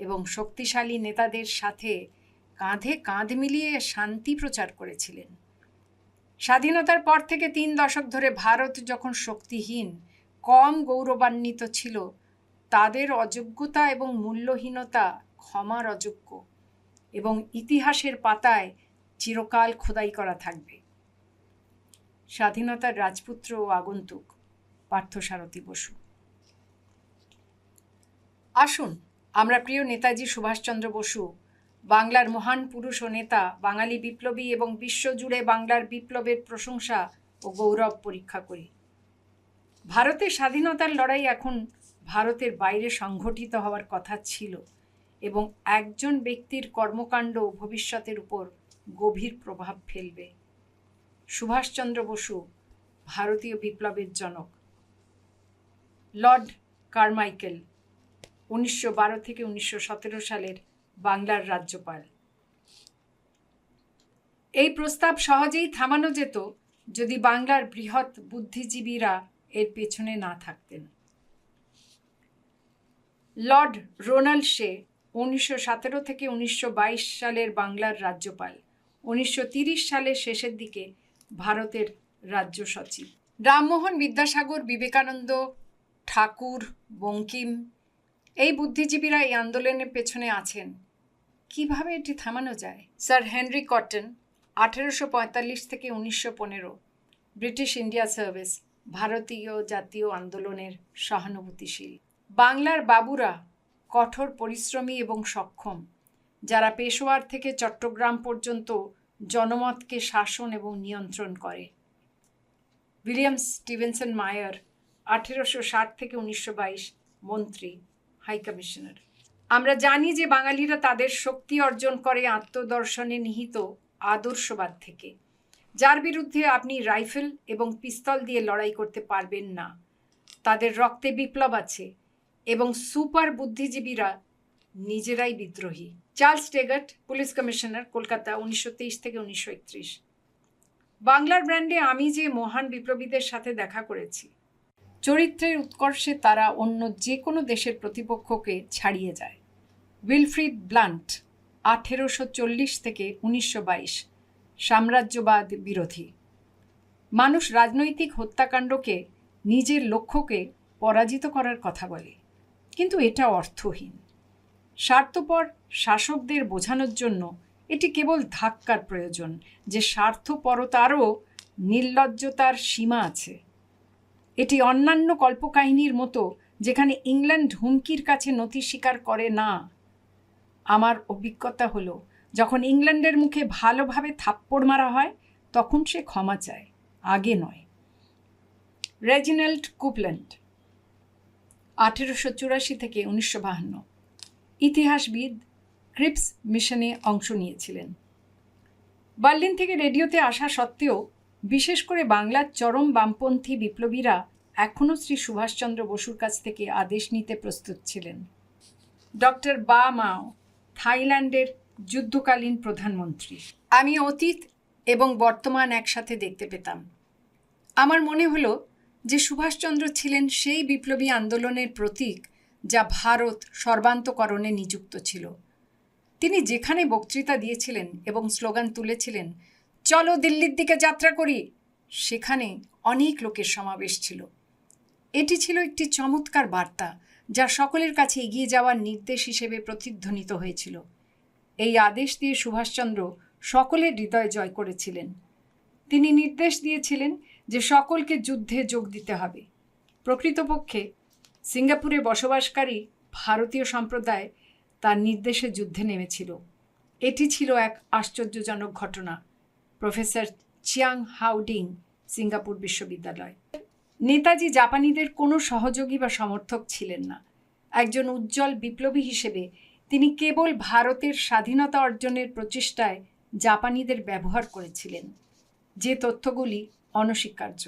এবং শক্তিশালী নেতাদের সাথে কাঁধে কাঁধ মিলিয়ে শান্তি প্রচার করেছিলেন। স্বাধীনতার পর থেকে 3 দশক ধরে ভারত যখন শক্তিহীন, কম গৌরবান্বিত ছিল, তাদের অযোগ্যতা এবং মূল্যহীনতা ক্ষমার অযোগ্য এবং ইতিহাসের পাতায় চিরকাল খোদাই করা থাকবে। স্বাধীনতার রাজপুত্র ও আগন্তুক পার্থসারথী বসু। আসুন আমরা প্রিয় নেতাজি সুভাষচন্দ্র বসু, বাংলার মহান পুরুষ ও নেতা, বাঙালি বিপ্লবী এবং বিশ্বজুড়ে বাংলার বিপ্লবের প্রশংসা ও গৌরব পরীক্ষা করি। ভারতের স্বাধীনতার লড়াই এখন ভারতের বাইরে সংঘটিত হওয়ার কথা ছিল এবং একজন ব্যক্তির কর্মকাণ্ড ভবিষ্যতের উপর গভীর প্রভাব ফেলবে। সুভাষচন্দ্র বসু ভারতীয় বিপ্লবের জনক। লর্ড কারমাইকেল 1912 থেকে 1917 সালের বাংলার রাজ্যপাল। এই প্রস্তাব সহজেই থামানো যেত যদি বাংলার বৃহৎ বুদ্ধিজীবীরা এর পেছনে না থাকতেন। লর্ড রোনাল্ড শে 1917 থেকে 1922 সালের বাংলার রাজ্যপাল, 1930 সালের শেষের দিকে ভারতের রাজ্য সচিব। রামমোহন, বিদ্যাসাগর, বিবেকানন্দ, ঠাকুর, বঙ্কিম, এই বুদ্ধিজীবীরা এই আন্দোলনের পেছনে আছেন। কিভাবে এটি থামানো যায়? স্যার হেনরি কটন 1845 থেকে 1915, ব্রিটিশ ইন্ডিয়া সার্ভিস, ভারতীয় জাতীয় আন্দোলনের সহানুভূতিশীল। বাংলার বাবুরা কঠোর পরিশ্রমী এবং সক্ষম, যারা পেশোয়ার থেকে চট্টগ্রাম পর্যন্ত জনমতকে শাসন এবং নিয়ন্ত্রণ করে। উইলিয়াম স্টিভেনসন মায়ার 1860 থেকে 1922, মন্ত্রী, হাই কমিশনার। আমরা জানি যে বাঙালিরা তাদের শক্তি অর্জন করে আত্মদর্শনে নিহিত আদর্শবাদ থেকে, যার বিরুদ্ধে আপনি রাইফেল এবং পিস্তল দিয়ে লড়াই করতে পারবেন না। তাদের রক্তে বিপ্লব আছে এবং সুপার বুদ্ধিজীবীরা নিজেরাই বিদ্রোহী। চার্লস টেগট, পুলিশ কমিশনার, কলকাতা, 1923 থেকে 1931। বাংলার ব্র্যান্ডে আমি যে মহান বিপ্লবীদের সাথে দেখা করেছি, চরিত্রের উৎকর্ষে তারা অন্য যে কোনো দেশের প্রতিপক্ষকে ছাড়িয়ে যায়। উইলফ্রিড ব্লান্ট 1840 থেকে 1922, সাম্রাজ্যবাদ বিরোধী। মানুষ রাজনৈতিক হত্যাকাণ্ডকে নিজের লক্ষ্যকে পরাজিত করার কথা বলে, কিন্তু এটা অর্থহীন। স্বার্থপর শাসকদের বোঝানোর জন্য এটি কেবল ধাক্কার প্রয়োজন যে স্বার্থপরতারও নির্লজ্জতার সীমা আছে। এটি অন্যান্য কল্পকাহিনীর মতো যেখানে ইংল্যান্ড হুমকির কাছে নথি স্বীকার করে না। আমার অভিজ্ঞতা হলো, যখন ইংল্যান্ডের মুখে ভালোভাবে থাপ্পড় মারা হয় তখন সে ক্ষমা চায়, আগে নয়। রেজিনাল্ড কুপল্যান্ড 1884 থেকে 1952, ইতিহাসবিদ, ক্রিপস মিশনে অংশ নিয়েছিলেন। বার্লিন থেকে রেডিওতে আসা সত্ত্বেও বিশেষ করে বাংলার চরম বামপন্থী বিপ্লবীরা এখনও শ্রী সুভাষচন্দ্র বসুর কাছ থেকে আদেশ নিতে প্রস্তুত ছিলেন। ডক্টর বা মাও থাইল্যান্ডের যুদ্ধকালীন প্রধানমন্ত্রী। আমি অতীত এবং বর্তমান একসাথে দেখতে পেতাম। আমার মনে হলো যে সুভাষচন্দ্র ছিলেন সেই বিপ্লবী আন্দোলনের প্রতীক যা ভারত সর্বান্তকরণে নিযুক্ত ছিল। তিনি যেখানে বক্তৃতা দিয়েছিলেন এবং স্লোগান তুলেছিলেন, চলো দিল্লির দিকে যাত্রা করি, সেখানে অনেক লোকের সমাবেশ ছিল। এটি ছিল একটি চমৎকার বার্তা যা সকলের কাছে এগিয়ে যাওয়ার নির্দেশ হিসেবে প্রতিধ্বনিত হয়েছিল। এই আদেশ দিয়ে সুভাষচন্দ্র সকলের হৃদয় জয় করেছিলেন। তিনি নির্দেশ দিয়েছিলেন যে সকলকে যুদ্ধে যোগ দিতে হবে। প্রকৃতপক্ষে সিঙ্গাপুরে বসবাসকারী ভারতীয় সম্প্রদায় তার নির্দেশে যুদ্ধে নেমেছিল। এটি ছিল এক আশ্চর্যজনক ঘটনা। প্রফেসর চিয়াং হাউডিং, সিঙ্গাপুর বিশ্ববিদ্যালয়। নেতাজি জাপানিদের কোনো সহযোগী বা সমর্থক ছিলেন না। একজন উজ্জ্বল বিপ্লবী হিসেবে তিনি কেবল ভারতের স্বাধীনতা অর্জনের প্রচেষ্টায় জাপানিদের ব্যবহার করেছিলেন, যে তথ্যগুলি অনস্বীকার্য।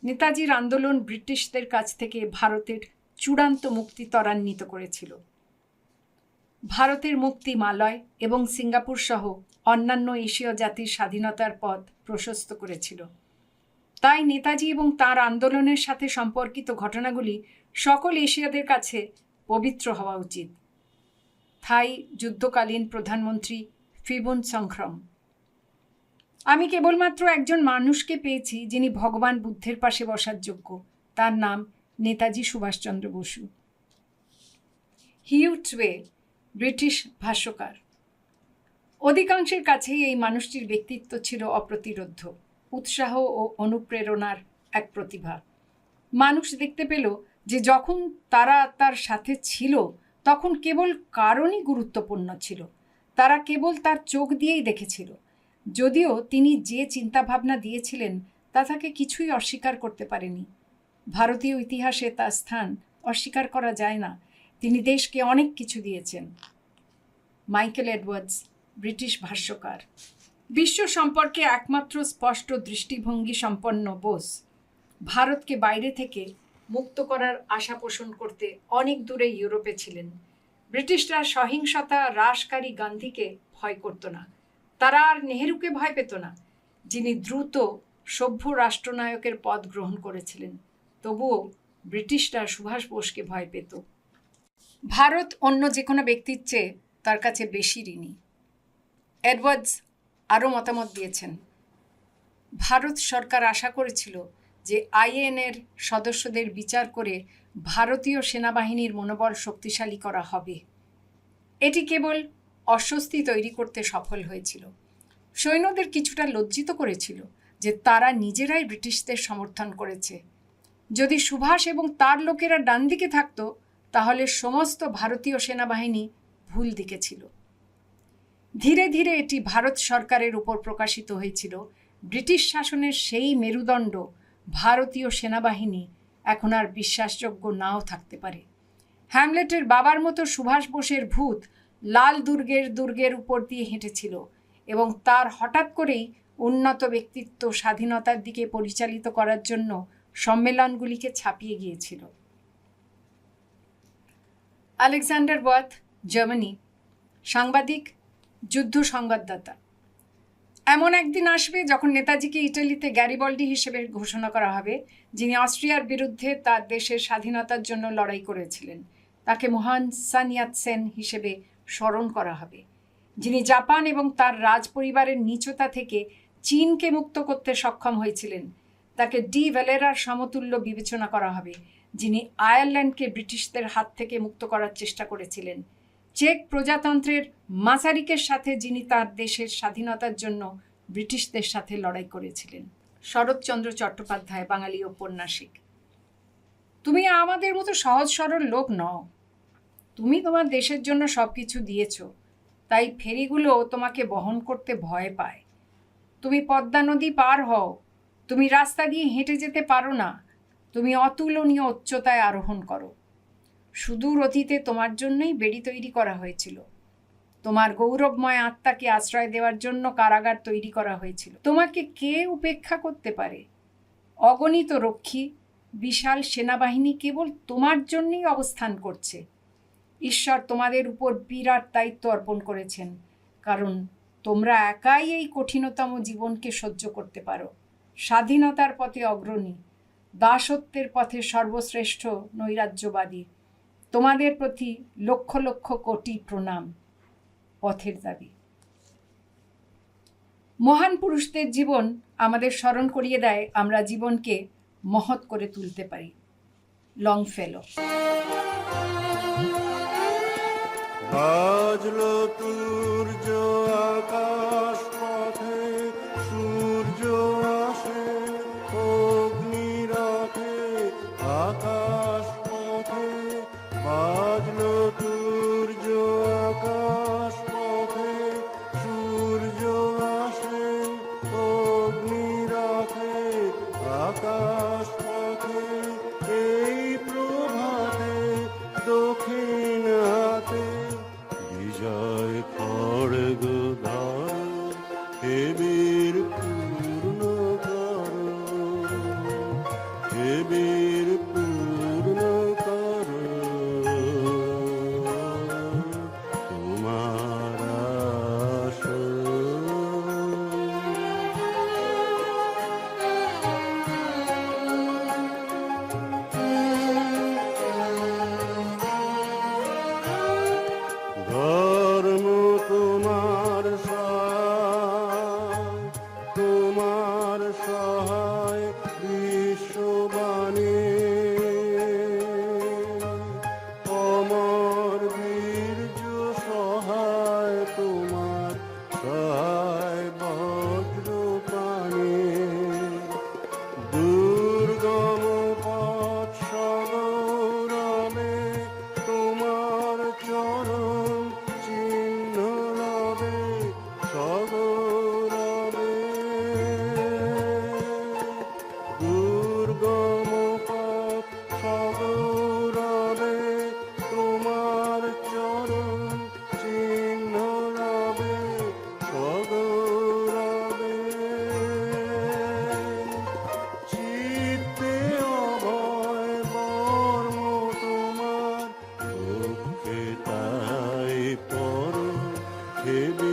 নেতাজির আন্দোলন ব্রিটিশদের কাছ থেকে ভারতের চূড়ান্ত মুক্তি ত্বরান্বিত করেছিল। ভারতের মুক্তি মালয় এবং সিঙ্গাপুর সহ অন্যান্য এশীয় জাতির স্বাধীনতার পথ প্রশস্ত করেছিল। তাই নেতাজি এবং তাঁর আন্দোলনের সাথে সম্পর্কিত ঘটনাগুলি সকল এশীয়দের কাছে পবিত্র হওয়া উচিত। থাই যুদ্ধকালীন প্রধানমন্ত্রী ফিবুন সংখ্রম। আমি কেবলমাত্র একজন মানুষকে পেয়েছি যিনি ভগবান বুদ্ধের পাশে বসার যোগ্য। তার নাম নেতাজি সুভাষচন্দ্র বসু। হিউ টুয়ে, ব্রিটিশ ভাষ্যকার। অধিকাংশের কাছেই এই মানুষটির ব্যক্তিত্ব ছিল অপ্রতিরোধ্য, উৎসাহ ও অনুপ্রেরণার এক প্রতিভা। মানুষ দেখতে পেল যে যখন তারা তার সাথে ছিল তখন কেবল কারণই গুরুত্বপূর্ণ ছিল। তারা কেবল তার চোখ দিয়েই দেখেছিল। যদিও তিনি যে চিন্তাভাবনা দিয়েছিলেন তা তাকে কিছুই অস্বীকার করতে পারেনি। ভারতীয় ইতিহাসে তার স্থান অস্বীকার করা যায় না। তিনি দেশকে অনেক কিছু দিয়েছেন। মাইকেল এডওয়ার্ডস, ব্রিটিশ ভাষ্যকার। বিশ্ব সম্পর্কে একমাত্র স্পষ্ট দৃষ্টিভঙ্গি সম্পন্ন বোস ভারতকে বাইরে থেকে মুক্ত করার আশা পোষণ করতে অনেক দূরে ইউরোপে ছিলেন। ব্রিটিশরা সহিংসতা হ্রাসকারী গান্ধীকে ভয় করত না। তারা আর নেহেরুকে ভয় পেত না, যিনি দ্রুত সভ্য রাষ্ট্রনায়কের পদ গ্রহণ করেছিলেন। তবুও ব্রিটিশরা সুভাষ বোসকে ভয় পেত। ভারত অন্য যে কোনো ব্যক্তির চেয়ে তার কাছে বেশি ঋণী। এডওয়ার্ডস আরও মতামত দিয়েছেন, ভারত সরকার আশা করেছিল যে আইএনএর সদস্যদের বিচার করে ভারতীয় সেনাবাহিনীর মনোবল শক্তিশালী করা হবে। এটি কেবল অস্বস্তি তৈরি করতে সফল হয়েছিল। সৈন্যদের কিছুটা লজ্জিত করেছিল যে তারা নিজেরাই ব্রিটিশদের সমর্থন করেছে। যদি সুভাষ এবং তার লোকেরা ডান দিকে থাকত তাহলে সমস্ত ভারতীয় সেনাবাহিনী ভুল দিকে ছিল। ধীরে ধীরে এটি ভারত সরকারের উপর প্রকাশিত হয়েছিল। ব্রিটিশ শাসনের সেই মেরুদণ্ড ভারতীয় সেনাবাহিনী এখন আর বিশ্বাসযোগ্য নাও থাকতে পারে। হ্যামলেটের বাবার মতো সুভাষ বোসের ভূত লাল দুর্গের উপর দিয়ে হেঁটেছিল এবং তার হঠাৎ করেই উন্নত ব্যক্তিত্ব স্বাধীনতার দিকে পরিচালিত করার জন্য সম্মেলনগুলিকে ছাপিয়ে গিয়েছিল। আলেকজান্ডার ওয়ার্থ, জার্মানি, সাংবাদিক, যুদ্ধ সংবাদদাতা। এমন একদিন আসবে যখন নেতাজিকে ইটালিতে গ্যারিবল্ডি হিসেবে ঘোষণা করা হবে, যিনি অস্ট্রিয়ার বিরুদ্ধে তার দেশের স্বাধীনতার জন্য লড়াই করেছিলেন। তাকে মহান সান ইয়াতসেন হিসেবে স্মরণ করা হবে, যিনি জাপান এবং তার রাজ পরিবারের নীচতা থেকে চীনকে মুক্ত করতে সক্ষম হয়েছিলেন। তাকে ডি ভ্যালেরার সমতুল্য বিবেচনা করা হবে, যিনি আয়ারল্যান্ডকে ব্রিটিশদের হাত থেকে মুক্ত করার চেষ্টা করেছিলেন। চেক প্রজাতন্ত্রের মাসারিকের সাথে, যিনি তার দেশের স্বাধীনতার জন্য ব্রিটিশদের সাথে লড়াই করেছিলেন। শরৎচন্দ্র চট্টোপাধ্যায়, বাঙালি ঔপন্যাসিক। তুমি আমাদের মতো সহজ সরল লোক নও। তুমি তোমার দেশের জন্য সব কিছু দিয়েছ, তাই ফেরিগুলো তোমাকে বহন করতে ভয় পায়। তুমি পদ্মা নদী পার হও, তুমি রাস্তা দিয়ে হেঁটে যেতে পারো না, তুমি অতুলনীয় উচ্চতায় আরোহণ করো। সুদূর অতীতে তোমার জন্যই বেড়ি তৈরি করা হয়েছিল। তোমার গৌরবময় আত্মাকে আশ্রয় দেওয়ার জন্য কারাগার তৈরি করা হয়েছিল। তোমাকে কে উপেক্ষা করতে পারে? অগণিত রক্ষী, বিশাল সেনাবাহিনী কেবল তোমার জন্যই অবস্থান করছে। ঈশ্বর তোমাদের উপর বিরাট দায়িত্ব অর্পণ করেছেন, কারণ তোমরা একাই এই কঠিনতম জীবনকে সহ্য করতে পারো। স্বাধীনতার পথে অগ্রণী, দাসত্বের পথে সর্বশ্রেষ্ঠ নৈরাজ্যবাদী। তোমাদের প্রতি লক্ষ লক্ষ কোটি প্রণাম। পথের দাবি। মহান পুরুষদের জীবন আমাদের স্মরণ করিয়ে দেয় আমরা জীবনকে মহৎ করে তুলতে পারি। লংফেলো। বাজলো সূর্য আকাশ পথে, সূর্য আসে অগ্নি রাখে আকাশ পথে। বাজলো সূর্য আকাশ পথে, সূর্য আসে অগ্নি রাখে আকাশ পথে। এই প্রভাতে দক্ষিণ হাতে বিজয় খড়গ ধার, ধর্ম তোমার সহায়, তোমার সহায় বিশ্ববাণী, অমর বীর্য সহায় তোমার সহায় বজ্রপাণি, দুর্গম পথ সগৌরবে তোমার চরণ চিহ্ন রবে, সগৌরবে দুর্গম পথ সগৌরবে তোমার চরণ চিহ্ন রবে, সগৌরবে চিত্তে অভয় বর্ম তোমার, দুঃখে তাই পর খেবে